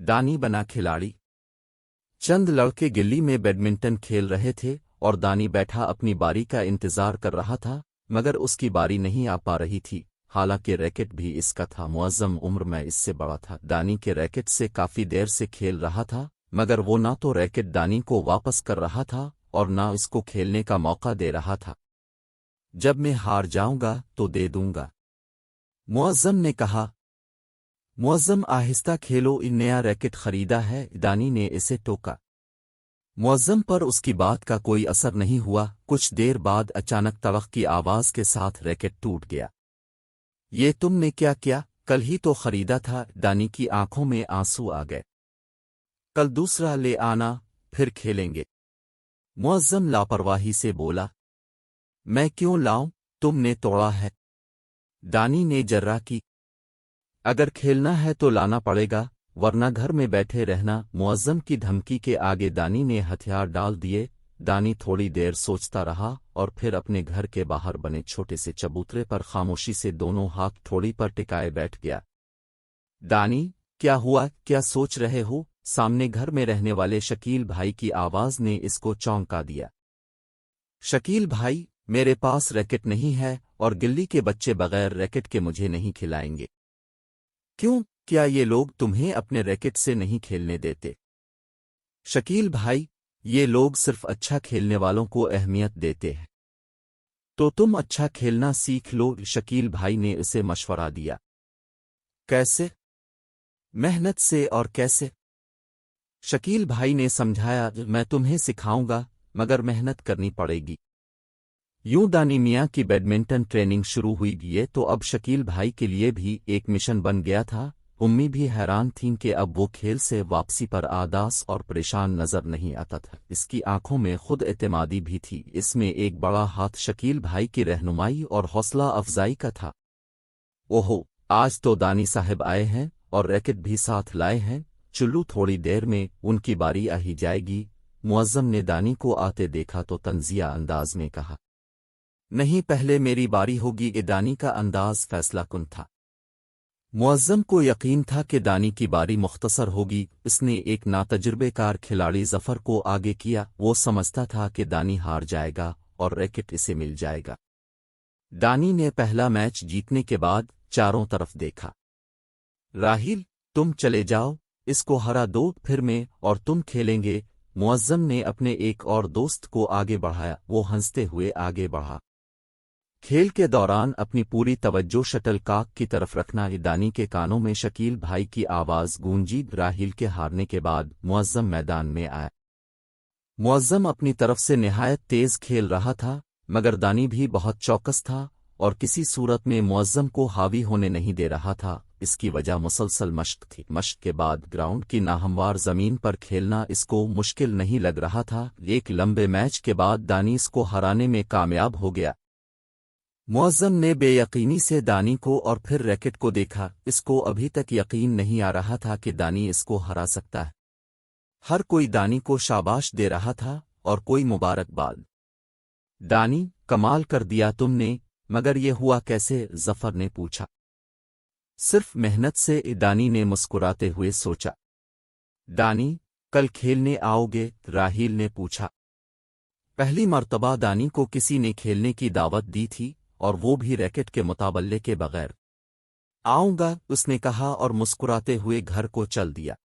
दानी बना खिलाड़ी। चंद लड़के गिल्ली में बैडमिंटन खेल रहे थे और दानी बैठा अपनी बारी का इंतजार कर रहा था, मगर उसकी बारी नहीं आ पा रही थी। हालांकि रैकेट भी इसका था। मुअज्जम उम्र में इससे बड़ा था। दानी के रैकेट से काफी देर से खेल रहा था, मगर वो ना तो रैकेट दानी को वापस कर रहा था और ना इसको खेलने का मौका दे रहा था। जब मैं हार जाऊंगा तो दे दूंगा, मुअज्जम ने कहा। मुअज्जम आहिस्ता खेलो, इन नया रैकेट खरीदा है, दानी ने इसे टोका। मुअज्जम पर उसकी बात का कोई असर नहीं हुआ। कुछ देर बाद अचानक तड़क की आवाज के साथ रैकेट टूट गया। ये तुमने क्या किया? कल ही तो खरीदा था। दानी की आंखों में आंसू आ गए। कल दूसरा ले आना, फिर खेलेंगे, मुअज्जम लापरवाही से बोला। मैं क्यों लाऊं? तुमने तोड़ा है, दानी ने जर्रा की। अगर खेलना है तो लाना पड़ेगा, वरना घर में बैठे रहना। मुअज्जम की धमकी के आगे दानी ने हथियार डाल दिए। दानी थोड़ी देर सोचता रहा और फिर अपने घर के बाहर बने छोटे से चबूतरे पर खामोशी से दोनों हाथ ठोड़ी पर टिकाए बैठ गया। दानी, क्या हुआ? क्या सोच रहे हो? सामने घर में रहने वाले शकील भाई की आवाज ने इसको चौंका दिया। शकील भाई, मेरे पास रैकेट नहीं है और गिल्ली के बच्चे बगैर रैकेट के मुझे नहीं खिलाएंगे। क्यों? क्या ये लोग तुम्हें अपने रैकेट से नहीं खेलने देते? शकील भाई, ये लोग सिर्फ अच्छा खेलने वालों को अहमियत देते हैं। तो तुम अच्छा खेलना सीख लो, शकील भाई ने इसे मशवरा दिया। कैसे? मेहनत से। और कैसे? शकील भाई ने समझाया। मैं तुम्हें सिखाऊंगा, मगर मेहनत करनी पड़ेगी। यूं दानी मियां की बैडमिंटन ट्रेनिंग शुरू हुई। ये तो अब शकील भाई के लिए भी एक मिशन बन गया था। उम्मी भी हैरान थीं कि अब वो खेल से वापसी पर आदास और परेशान नजर नहीं आता था। इसकी आंखों में खुद एतमादी भी थी। इसमें एक बड़ा हाथ शकील भाई की रहनुमाई और हौसला अफजाई का था। ओहो, आज तो दानी साहब आए हैं और रैकेट भी साथ लाए हैं। चुल्लू, थोड़ी देर में उनकी बारी आ ही जाएगी। मुअज्जम ने दानी को आते देखा तो तंजिया अंदाज में कहा। नहीं, पहले मेरी बारी होगी। दानी का अंदाज फैसलाकुन था। मुअज्जम को यकीन था कि दानी की बारी मुख्तसर होगी। इसने एक नातजुर्बेकार खिलाड़ी जफर को आगे किया। वो समझता था कि दानी हार जाएगा और रैकेट इसे मिल जाएगा। दानी ने पहला मैच जीतने के बाद चारों तरफ देखा। राहिल, तुम चले जाओ, इसको हरा दो, फिर मैं और तुम खेलेंगे। मुअज्जम ने अपने एक और दोस्त को आगे बढ़ाया। वो हंसते हुए आगे बढ़ा। खेल के दौरान अपनी पूरी तवज्जो शटल कॉक की तरफ रखना। दानी के कानों में शकील भाई की आवाज गूंजी। राहिल के हारने के बाद मुअज्जम मैदान में आया। मुअज्जम अपनी तरफ से निहायत तेज खेल रहा था, मगर दानी भी बहुत चौकस था और किसी सूरत में मुअज्जम को हावी होने नहीं दे रहा था। इसकी वजह मुसलसल मश्क थी। मश्क के बाद ग्राउंड की नाहमवार जमीन पर खेलना इसको मुश्किल नहीं लग रहा था। एक लंबे मैच के बाद दानी इसको हराने में कामयाब हो गया। मुअज्जम ने बेयकीनी से दानी को और फिर रैकेट को देखा। इसको अभी तक यकीन नहीं आ रहा था कि दानी इसको हरा सकता है। हर कोई दानी को शाबाश दे रहा था और कोई मुबारकबाद। दानी, कमाल कर दिया तुमने, मगर ये हुआ कैसे? जफर ने पूछा। सिर्फ मेहनत से, दानी ने मुस्कुराते हुए सोचा। दानी, कल खेलने आओगे? राहिल ने पूछा। पहली मर्तबा दानी को किसी ने खेलने की दावत दी थी, और वो भी रैकेट के मुताबल्ले के बगैर। आऊंगा, उसने कहा और मुस्कुराते हुए घर को चल दिया।